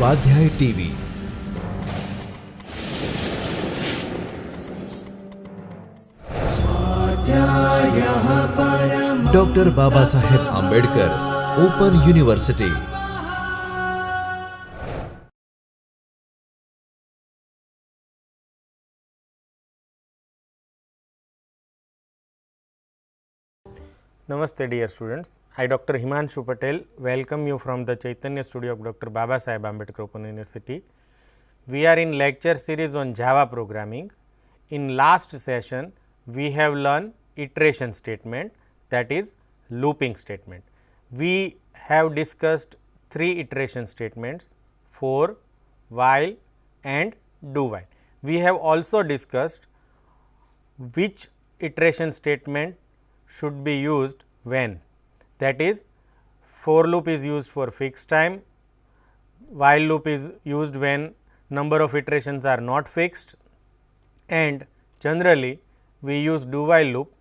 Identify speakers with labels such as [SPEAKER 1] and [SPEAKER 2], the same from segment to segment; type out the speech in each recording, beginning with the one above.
[SPEAKER 1] स्वाध्याय TV. Doctor Baba Saheb Ambedkar open university.
[SPEAKER 2] Namaste dear students, I Dr. Himanshu Patel welcome you from the Chaitanya studio of Dr. Baba Saheb Ambedkar Open University. We are in lecture series on Java programming. In last session, we have learned iteration statement, that is looping statement. We have discussed three iteration statements, for, while and do while. We have also discussed which iteration statement should be used when, that is for loop is used for fixed time, while loop is used when number of iterations are not fixed, and generally we use do while loop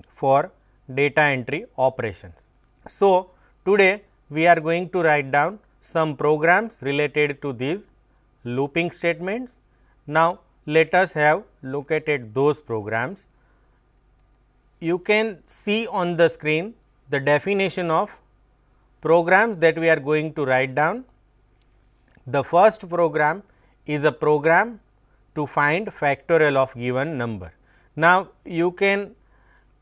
[SPEAKER 2] for data entry operations. So, today we are going to write down some programs related to these looping statements. Now, let us have look at those programs. You can see on the screen the definition of programs that we are going to write down. The first program is a program to find factorial of given number. Now, you can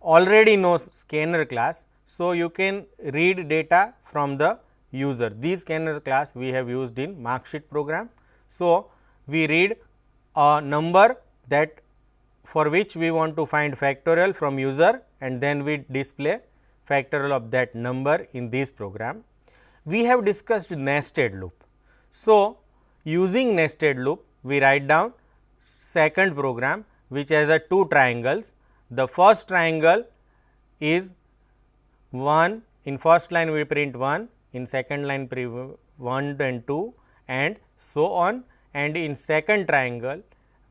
[SPEAKER 2] already know scanner class. So, you can read data from the user. This scanner class we have used in marksheet program. So, we read a number that for which we want to find factorial from user, and then we display factorial of that number in this program. We have discussed nested loop. So, using nested loop we write down second program which has a two triangles. The first triangle is 1, in first line we print 1, in second line 1 and 2 and so on, and in second triangle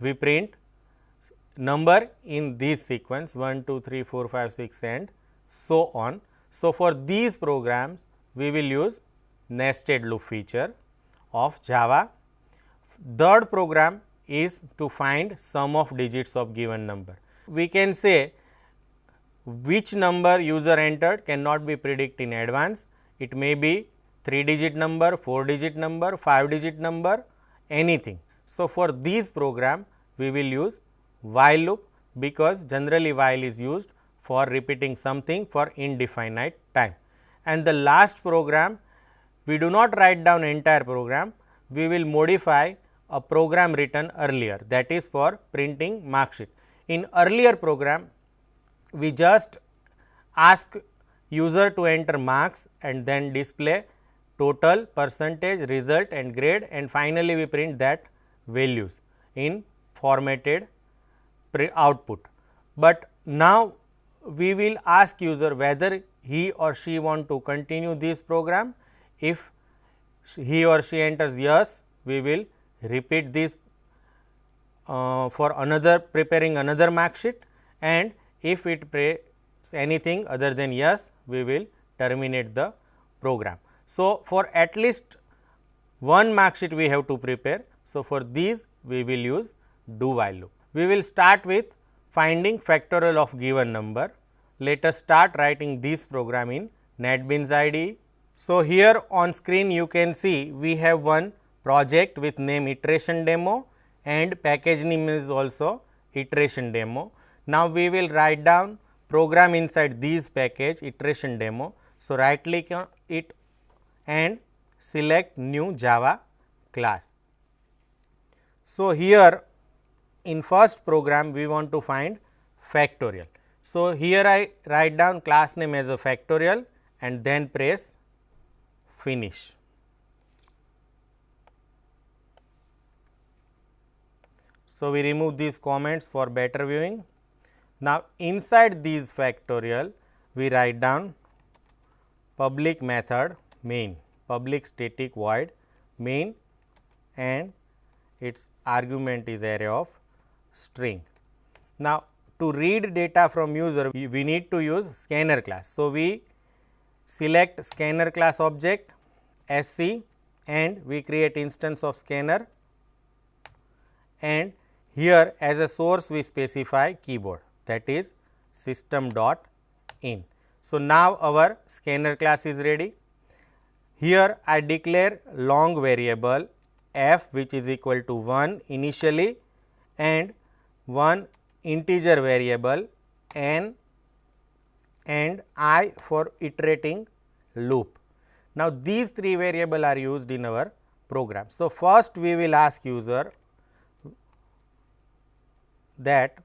[SPEAKER 2] we print number in this sequence 1, 2, 3, 4, 5, 6 and so on. So, for these programs we will use nested loop feature of Java. Third program is to find sum of digits of given number. We can say which number user entered cannot be predicted in advance. It may be 3 digit number, 4 digit number, 5 digit number, anything. So, for this program we will use while loop, because generally while is used for repeating something for indefinite time. And the last program, we do not write down entire program, we will modify a program written earlier, that is for printing marksheet. In earlier program, we just ask user to enter marks and then display total, percentage, result and grade, and finally we print that values in formatted output. But now we will ask user whether he or she want to continue this program. If he or she enters yes, we will repeat this for another preparing another mark sheet, and if it prays anything other than yes, we will terminate the program. So, for at least one mark sheet we have to prepare. So, for these we will use do while loop. We will start with finding factorial of given number. Let us start writing this program in NetBeans IDE. So, here on screen you can see we have one project with name iteration demo and package name is also iteration demo. Now, we will write down program inside this package iteration demo. So, right click on it and select new Java class. So, here in first program we want to find factorial. So, here I write down class name as a factorial and then press finish. So, we remove these comments for better viewing. Now, inside these factorial we write down public method main, public static void main, and its argument is array of string. Now, to read data from user we need to use scanner class. So, we select scanner class object SC and we create instance of scanner, and here as a source we specify keyboard, that is system dot in. So, now our scanner class is ready. Here I declare long variable f which is equal to 1 initially and one integer variable n and I for iterating loop. Now, these three variables are used in our program. So, first we will ask user that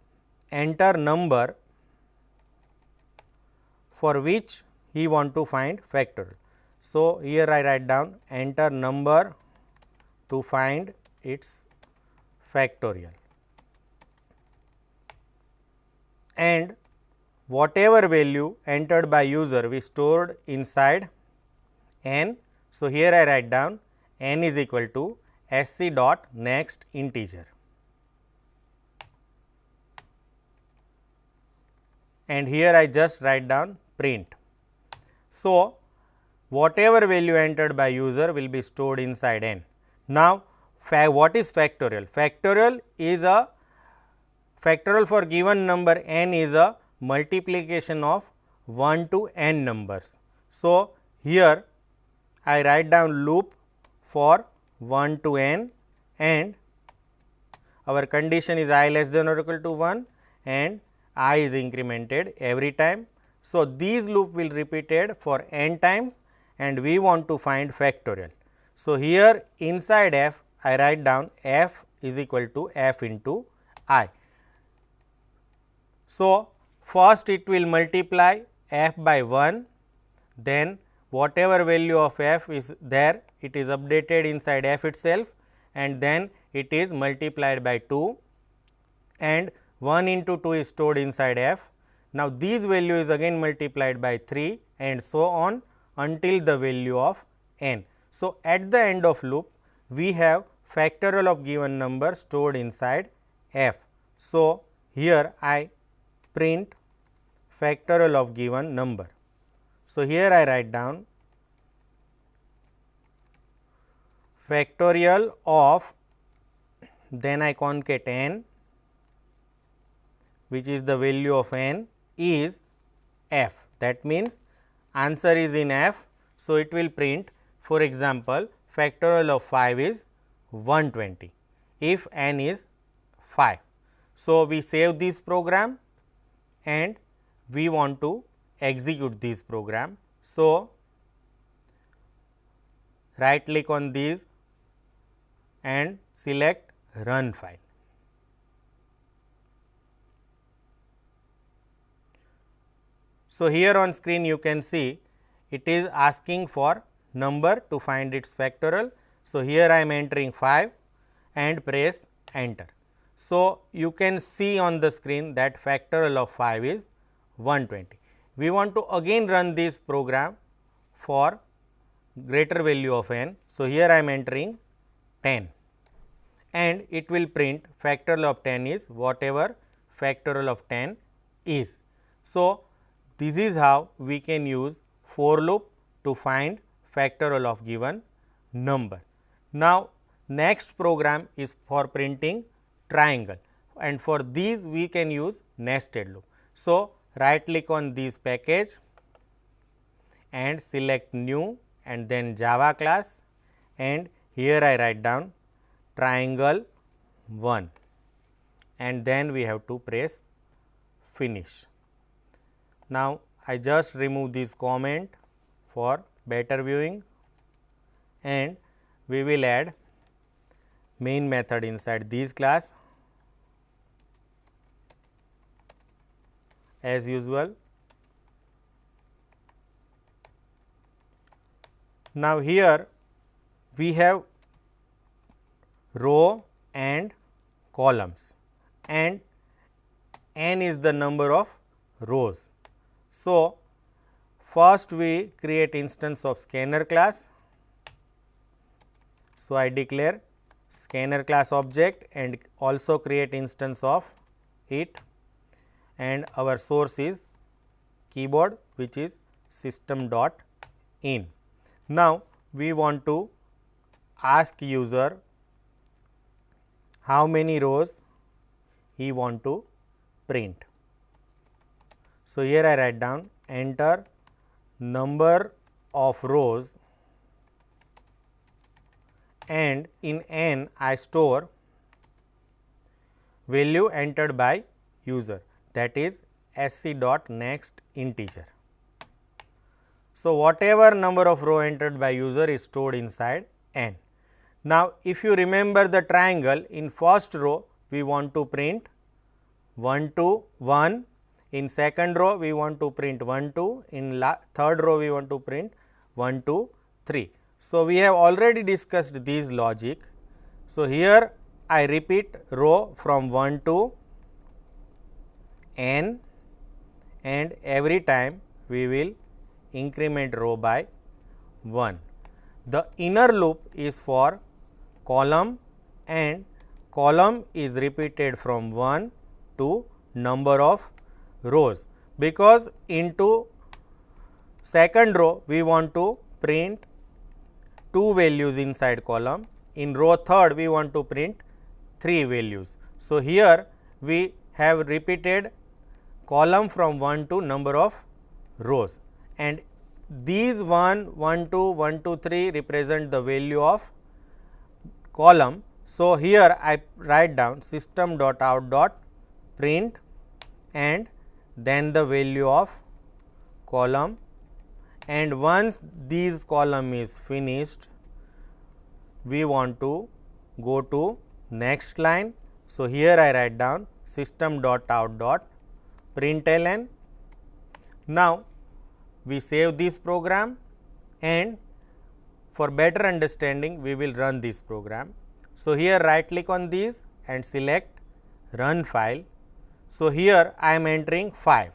[SPEAKER 2] enter number for which he want to find factorial. So, here I write down enter number to find its factorial, and whatever value entered by user we stored inside n. So, here I write down n is equal to sc dot next integer, and here I just write down print. So, whatever value entered by user will be stored inside n. Now, what is factorial? Factorial is a factorial for given number n is a multiplication of 1 to n numbers. So, here I write down loop for 1 to n and our condition is I less than or equal to 1 and I is incremented every time. So, these loop will repeated for n times and we want to find factorial. So, here inside f I write down f is equal to f into I. So, first it will multiply f by 1, then whatever value of f is there it is updated inside f itself and then it is multiplied by 2 and 1 into 2 is stored inside f. Now, these value is again multiplied by 3 and so on until the value of n. So, at the end of loop we have factorial of given number stored inside f. So, here I print factorial of given number. So, here I write down factorial of, then I concate n which is the value of n is f, that means answer is in f. So, it will print for example, factorial of 5 is 120 if n is 5. So, we save this program and we want to execute this program. So, right click on these and select run file. So, here on screen you can see it is asking for number to find its factorial. So, here I am entering 5 and press enter. So, you can see on the screen that factorial of 5 is 120. We want to again run this program for greater value of n. So, here I am entering 10 and it will print factorial of 10 is whatever factorial of 10 is. So, this is how we can use for loop to find factorial of given number. Now, next program is for printing triangle and for these we can use nested loop. So, right click on this package and select new and then Java class and here I write down triangle 1 and then we have to press finish. Now, I just remove this comment for better viewing and we will add main method inside this class as usual. Now, here we have row and columns and n is the number of rows. So, first we create instance of scanner class. So, I declare scanner class object and also create instance of it and our source is keyboard which is system dot in. Now, we want to ask user how many rows he want to print. So, here I write down enter number of rows and in n I store value entered by user, that is sc dot next integer. So, whatever number of row entered by user is stored inside n. Now, if you remember the triangle, in first row we want to print 1 2 1, in second row we want to print 1 2, in third row we want to print 1 2 3. So, we have already discussed this logic. So, here I repeat row from 1 to n, and every time we will increment row by 1. The inner loop is for column, and column is repeated from 1 to number of rows, because into second row we want to print 2 values inside column, in row third we want to print 3 values. So, here we have repeated column from 1 to number of rows, and these 1 1 2 1 2 3 represent the value of column. So, here I write down system dot out dot print and then the value of column, and once this column is finished we want to go to next line. So, here I write down system dot out dot println. Now, we save this program, and for better understanding we will run this program. So, here right click on this and select run file. So, here I am entering 5.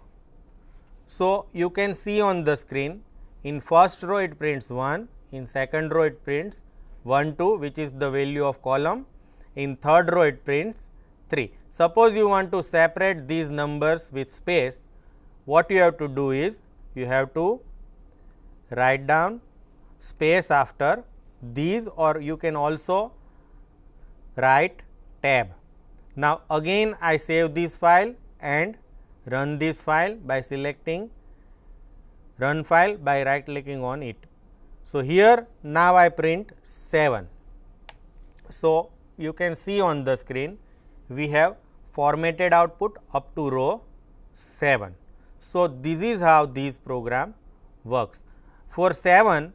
[SPEAKER 2] So, you can see on the screen, in first row it prints 1, in second row it prints 1 2, which is the value of column, in third row it prints 3. Suppose you want to separate these numbers with space, what you have to do is you have to write down space after these, or you can also write tab. Now, again I save this file and run this file by selecting run file by right clicking on it. So, here now I print 7. So, you can see on the screen we have formatted output up to row 7. So, this is how this program works. For 7,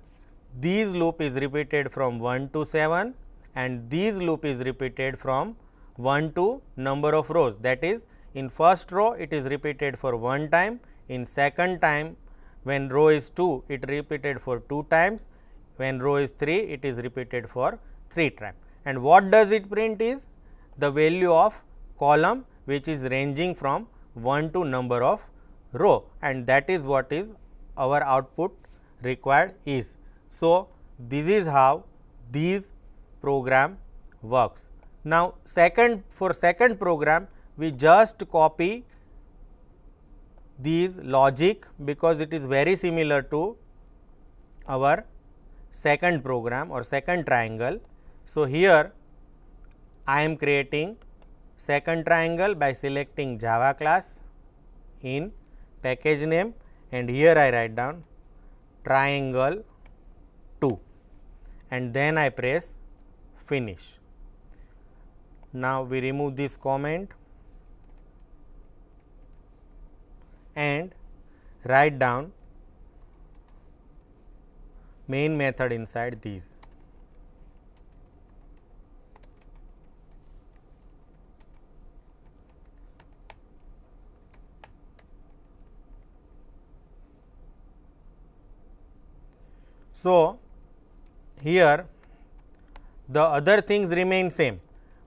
[SPEAKER 2] this loop is repeated from 1 to 7, and this loop is repeated from 1 to number of rows, that is in first row it is repeated for 1 time, in second time when row is 2 it repeated for 2 times, when row is 3 it is repeated for 3 times. And what does it print is the value of column, which is ranging from 1 to number of row, and that is what is our output required is. So, this is how this program works. Now, for second program we just copy these logic, because it is very similar to our second program or second triangle. So, here I am creating second triangle by selecting Java class in package name, and here I write down triangle 2 and then I press finish. Now, we remove this comment and write down main method inside these. So, here the other things remain same,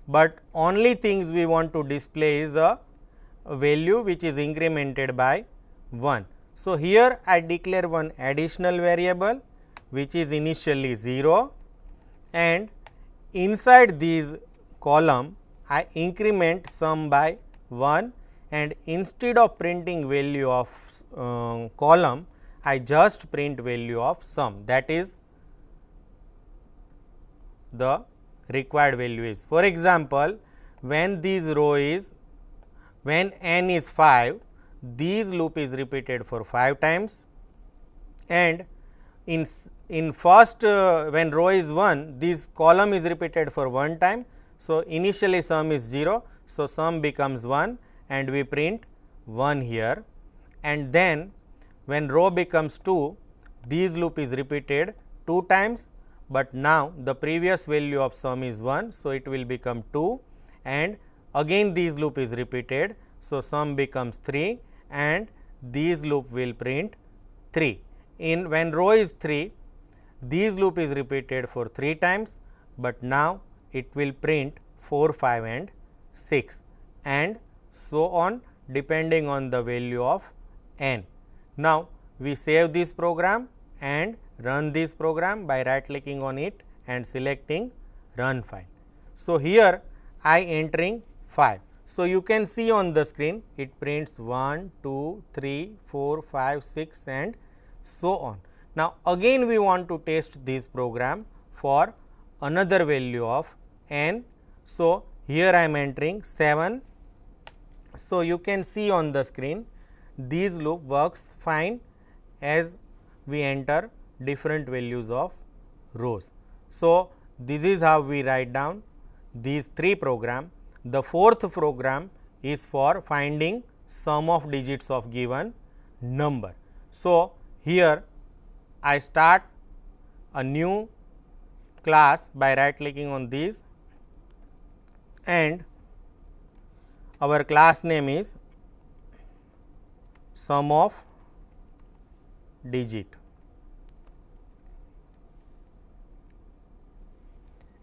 [SPEAKER 2] but only things we want to display is a value which is incremented by 1. So, here I declare one additional variable which is initially 0, and inside these column I increment sum by 1, and instead of printing value of column I just print value of sum, that is the required value is. For example, when n is 5, this loop is repeated for 5 times, and in first when row is 1, this column is repeated for 1 time. So, initially sum is 0. So, sum becomes 1 and we print 1 here, and then when row becomes 2, this loop is repeated 2 times, but now the previous value of sum is 1. So, it will become 2, and again this loop is repeated. So, sum becomes 3 and this loop will print 3. In when row is 3, this loop is repeated for 3 times, but now it will print 4, 5 and 6, and so on depending on the value of n. Now, we save this program and run this program by right clicking on it and selecting run file. So, here I entering 5. So, you can see on the screen it prints 1, 2, 3, 4, 5, 6 and so on. Now, again we want to test this program for another value of n. So, here I am entering 7. So, you can see on the screen this loop works fine as we enter different values of rows. So, this is how we write down these 3 programs. The fourth program is for finding sum of digits of given number. So, here I start a new class by right clicking on this, and our class name is sum of digit,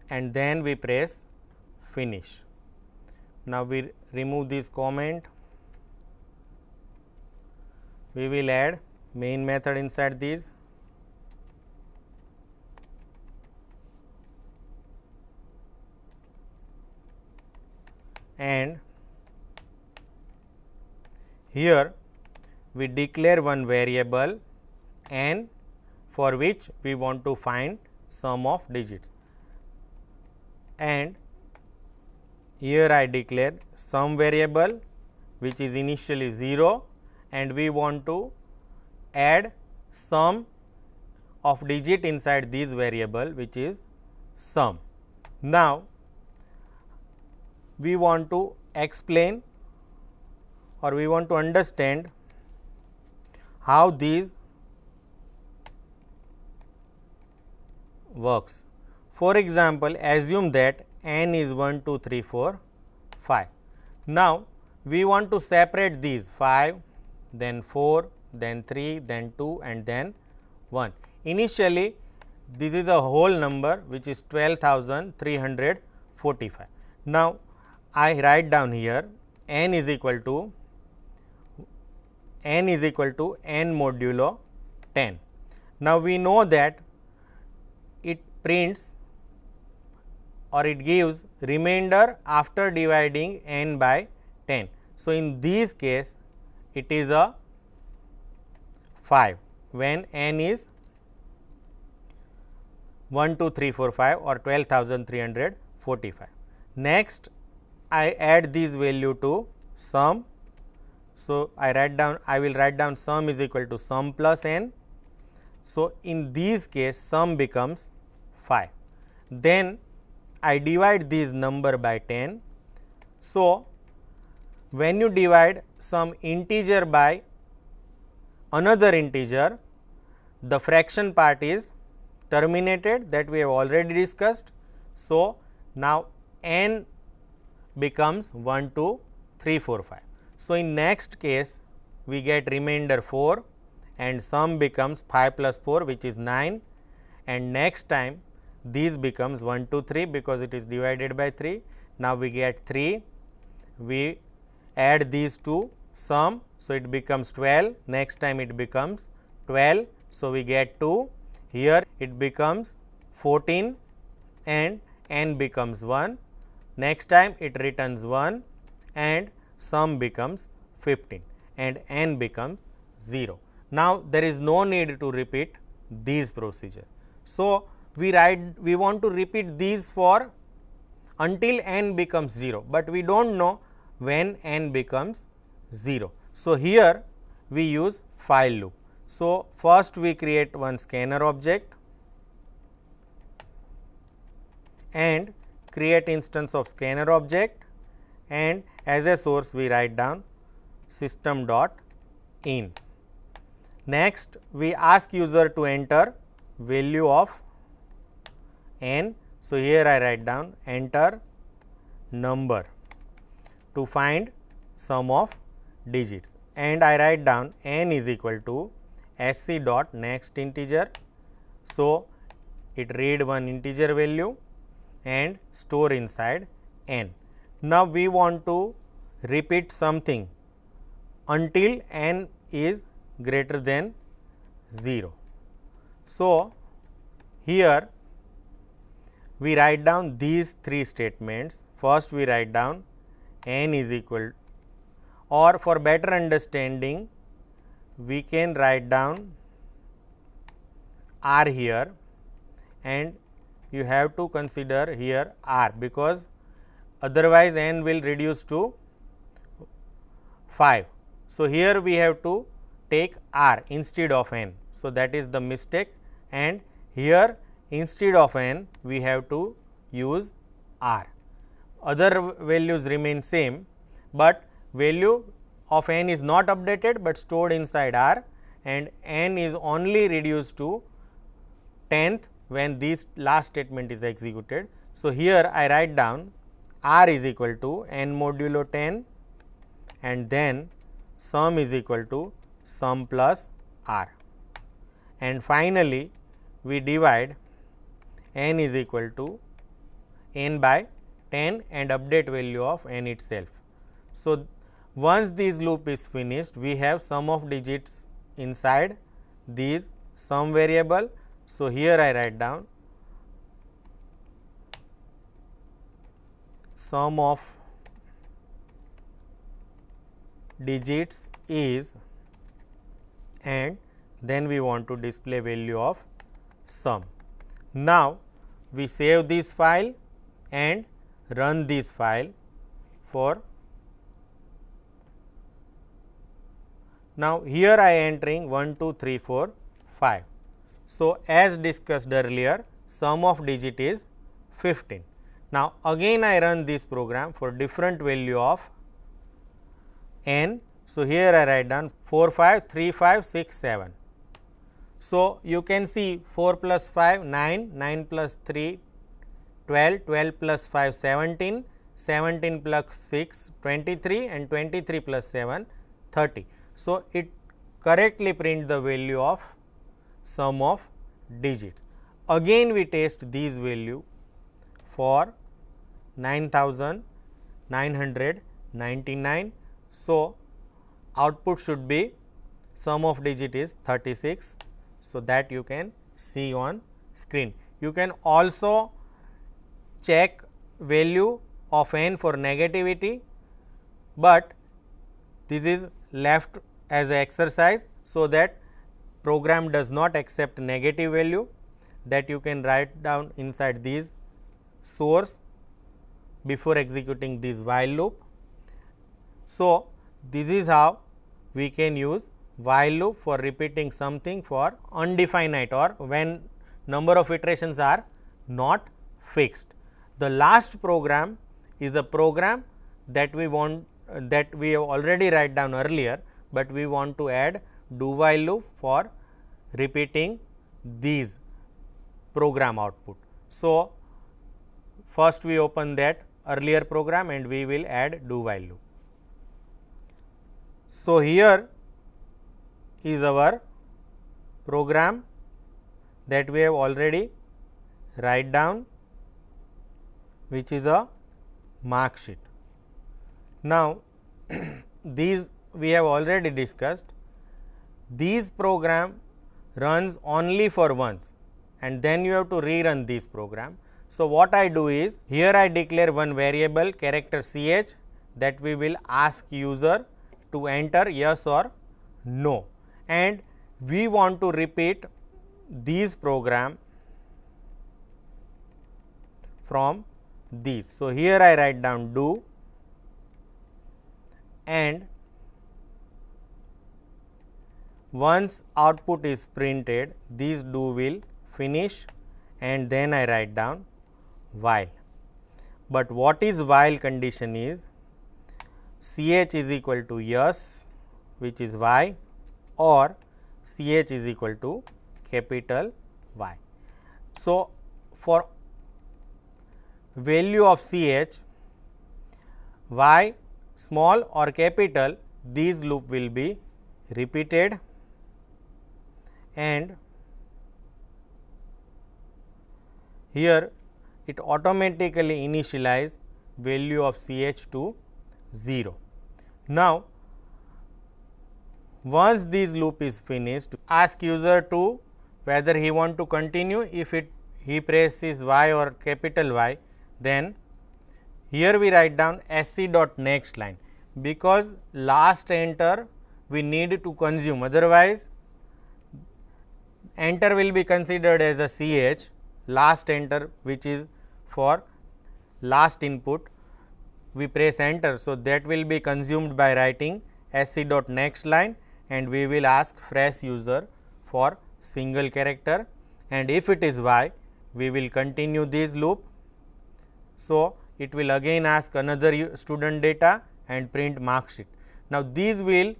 [SPEAKER 2] and then we press finish. Now, we remove this comment. We will add main method inside this, and here we declare one variable n for which we want to find sum of digits, and here I declare sum variable which is initially 0, and we want to add sum of digit inside this variable which is sum. Now, we want to explain or we want to understand how these works. For example, assume that n is 1, 2, 3, 4, 5. Now, we want to separate these 5, then 4, then 3, then 2 and then 1. Initially, this is a whole number which is 12,345. Now, I write down here n is equal to n modulo 10. Now, we know that it prints or it gives remainder after dividing n by 10. So, in this case it is a 5 when n is 1, 2, 3, 4, 5 or 12,345. Next, I add this value to sum. So, I will write down sum is equal to sum plus n. So, in this case sum becomes 5. Then I divide this number by 10. So, when you divide some integer by another integer, the fraction part is terminated, that we have already discussed. So, now n becomes 1, 2, 3, 4, 5. So, in next case we get remainder 4 and sum becomes 5 plus 4 which is 9, and next time this becomes 1, 2, 3 because it is divided by 3. Now, we get 3, we add these two sum. So, it becomes 12, next time it becomes 12. So, we get 2, here it becomes 14 and n becomes 1, next time it returns 1 and sum becomes 15 and n becomes 0. Now, there is no need to repeat this procedure. So, we want to repeat these for until n becomes 0, but we do not know when n becomes 0. So, here we use while loop. So, first we create one scanner object and create instance of scanner object, and as a source we write down system dot in. Next we ask user to enter value of n. So, here I write down enter number to find sum of digits, and I write down n is equal to sc dot next integer. So, it read one integer value and store inside n. Now, we want to repeat something until n is greater than 0. So, here we write down these three statements. First we write down n is equal, or for better understanding we can write down r here, and you have to consider here r, because otherwise n will reduce to 5. So, here we have to take r instead of n. So, that is the mistake, and here instead of n we have to use r. Other values remain same, but value of n is not updated, but stored inside r, and n is only reduced to 10th when this last statement is executed. So, here I write down r is equal to n modulo 10, and then sum is equal to sum plus r, and finally we divide n is equal to n by 10 and update value of n itself. So, once this loop is finished, we have sum of digits inside these sum variable. So, here I write down sum of digits is, and then we want to display value of sum. Now, we save this file and run this file for. Now, here I entering 1, 2, 3, 4, 5. So, as discussed earlier, sum of digit is 15. Now, again I run this program for different value of n. So, here I write down 4, 5, 3, 5, 6, 7. So, you can see 4 plus 5 9, 9 plus 3 12, 12 plus 5 17, 17 plus 6 23, and 23 plus 7 30. So, it correctly print the value of sum of digits. Again we test these value for 9999. So, output should be sum of digit is 36. So, that you can see on screen. You can also check value of n for negativity, but this is left as an exercise. So, that program does not accept negative value, that you can write down inside these source before executing this while loop. So, this is how we can use while loop for repeating something for undefinite, or when number of iterations are not fixed. The last program is a program that we want, that we have already write down earlier, but we want to add do while loop for repeating these program output. So, first we open that earlier program and we will add do while loop. So, here is our program that we have already write down, which is a mark sheet. Now, these we have already discussed. These program runs only for once, and then you have to rerun this program. So, what I do is, here I declare one variable character ch that we will ask user to enter yes or no, and we want to repeat these program from these. So, here I write down do, and once output is printed, these do will finish, and then I write down while. But what is while condition is ch is equal to yes, which is y, or ch is equal to capital Y. So, for value of ch, y small or capital, these loop will be repeated, and here it automatically initialize value of ch to 0. Now, once this loop is finished, ask user to whether he want to continue. If he presses y or capital Y, then here we write down sc dot next line, because last enter we need to consume, otherwise enter will be considered as a ch, last enter which is for last input we press enter. So, that will be consumed by writing sc dot next line, and we will ask fresh user for single character, and if it is y we will continue this loop. So, it will again ask another student data and print mark sheet. Now, these will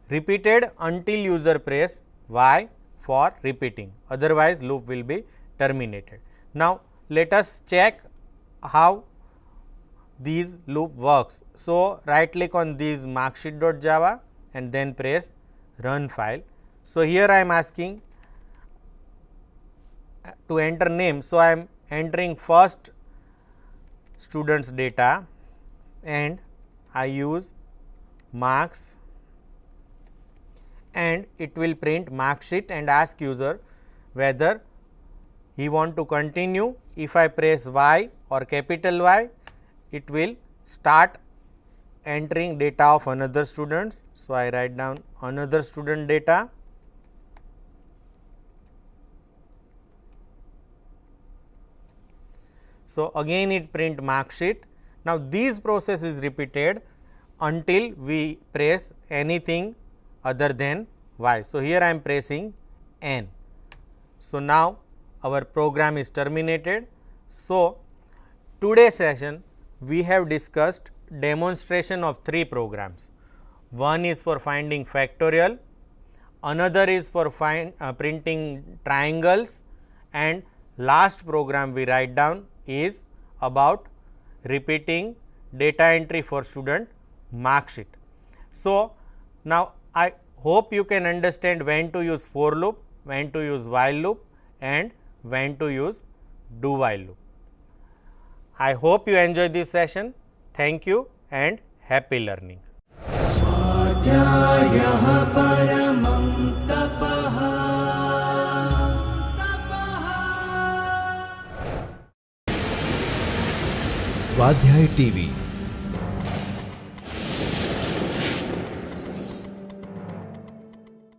[SPEAKER 2] repeated until user press y for repeating, otherwise loop will be terminated. Now, let us check how these loop works. So, right click on this marksheet.java and then press run file. So, here I am asking to enter name. So, I am entering first student's data, and I use marks, and it will print mark sheet and ask user whether he want to continue. If I press y or capital Y, it will start entering data of another students. So, I write down another student data, so again it print mark sheet. Now, this process is repeated until we press anything other than y. So, here I am pressing n. So, now our program is terminated. So, today's session we have discussed demonstration of 3 programs. One is for finding factorial, another is for printing triangles, and last program we write down is about repeating data entry for student mark sheet. So, now I hope you can understand when to use for loop, when to use while loop, and when to use do while loop. I hope you enjoy this session. Thank you and happy learning.
[SPEAKER 1] स्वाध्याय TV